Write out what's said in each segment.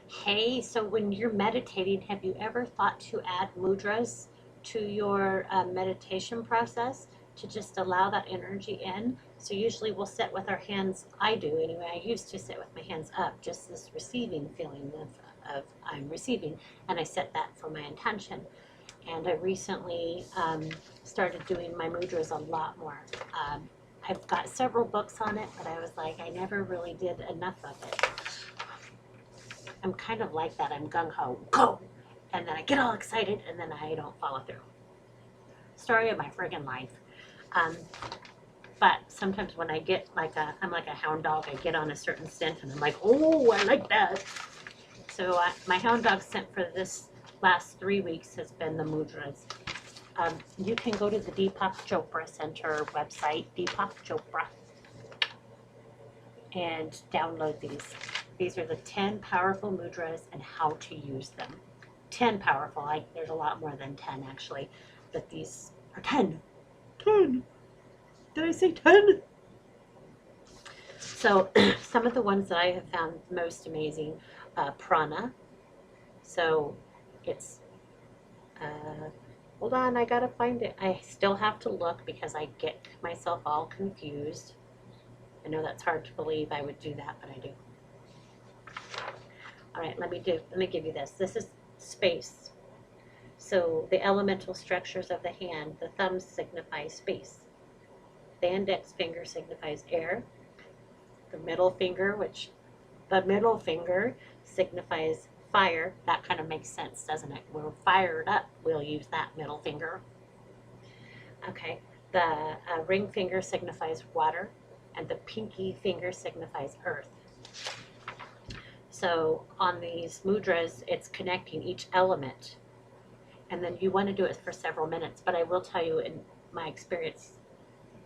Hey, so when you're meditating, have you ever thought to add mudras to your meditation process to just allow that energy in? So usually we'll sit with our hands, I do anyway, I used to sit with my hands up, just this receiving feeling of I'm receiving, and I set that for my intention. And I recently started doing my mudras a lot more. I've got several books on it, but I was like, I never really did enough of it. I'm kind of like that. I'm gung ho, go, and then I get all excited, and then I don't follow through. Story of my friggin' life. Um, but sometimes when I get I'm like a hound dog. I get on a certain scent, and I'm like, oh, I like that. So my hound dog scent for this last 3 weeks has been the mudras. You can go to the Deepak Chopra Center website, Deepak Chopra, and download these. These are the 10 powerful mudras and how to use them. 10 powerful. There's a lot more than 10 actually, but these are 10. 10. Did I say 10? So some of the ones that I have found most amazing, prana. So it's, hold on, I gotta find it. I still have to look because I get myself all confused. I know that's hard to believe I would do that, but I do. All right, let me give you this. This is space. So the elemental structures of the hand, the thumb signifies space. The index finger signifies air. The middle finger signifies fire. That kind of makes sense, doesn't it? We're fired up, we'll use that middle finger. Okay, the ring finger signifies water, and the pinky finger signifies earth. So on these mudras, it's connecting each element. And then you want to do it for several minutes. But I will tell you, in my experience,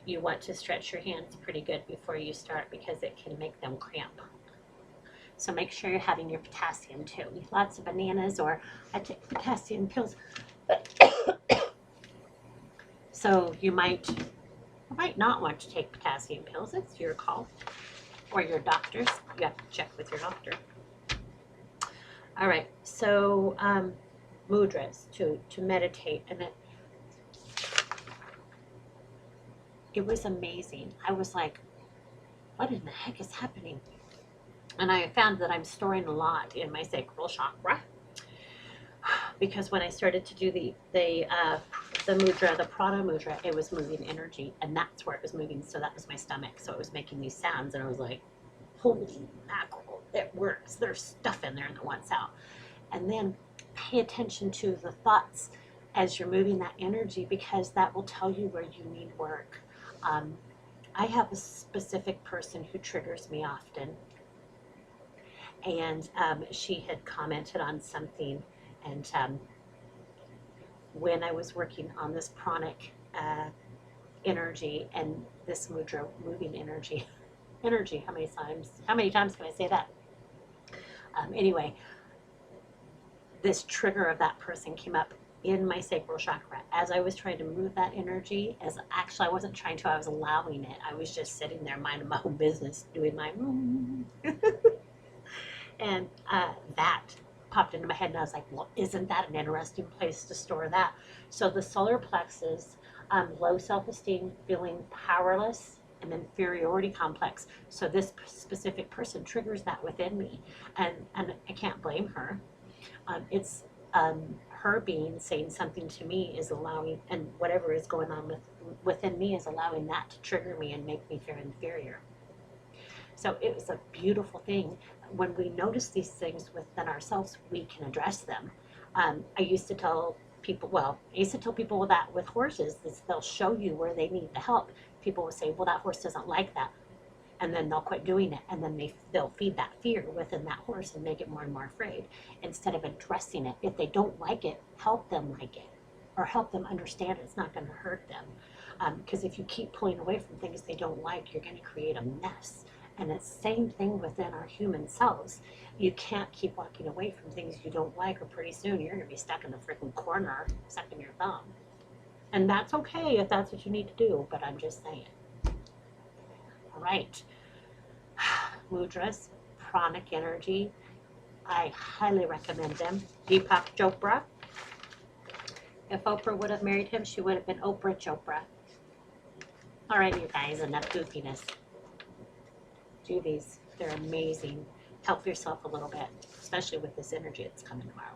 you want to stretch your hands pretty good before you start because it can make them cramp. So make sure you're having your potassium too. Lots of bananas, or I take potassium pills. So you might not want to take potassium pills. It's your call. Or your doctor's. You have to check with your doctor. All right, so mudras to meditate, and it was amazing. I was like, what in the heck is happening? And I found that I'm storing a lot in my sacral chakra because when I started to do the mudra, the prana mudra, it was moving energy, and that's where it was moving. So that was my stomach. So it was making these sounds, and I was like, holy mackerel, it works. There's stuff in there that wants out. And then pay attention to the thoughts as you're moving that energy, because that will tell you where you need work. I have a specific person who triggers me often, and she had commented on something, and when I was working on this pranic energy and this mudra moving energy, how many times can I say that? Anyway, this trigger of that person came up in my sacral chakra as I was trying to move that energy. As actually, I wasn't trying to, I was allowing it. I was just sitting there minding my own business, doing my and that popped into my head, and I was like, well, isn't that an interesting place to store that? So the solar plexus, low self-esteem, feeling powerless, and inferiority complex. So this specific person triggers that within me, and I can't blame her. It's her being saying something to me is allowing, and whatever is going on within me is allowing that to trigger me and make me feel inferior. So it was a beautiful thing. When we notice these things within ourselves, we can address them. I used to tell people that with horses, they'll show you where they need the help. People will say, well, that horse doesn't like that. And then they'll quit doing it, and then they'll feed that fear within that horse and make it more and more afraid instead of addressing it. If they don't like it, help them like it, or help them understand it's not going to hurt them. Because if you keep pulling away from things they don't like, you're going to create a mess. And it's the same thing within our human selves. You can't keep walking away from things you don't like, or pretty soon you're going to be stuck in the freaking corner, sucking your thumb. And that's okay if that's what you need to do, but I'm just saying. All right. Mudras, pranic energy. I highly recommend them. Deepak Chopra. If Oprah would have married him, she would have been Oprah Chopra. All right, you guys, enough goofiness. Do these. They're amazing. Help yourself a little bit, especially with this energy that's coming tomorrow.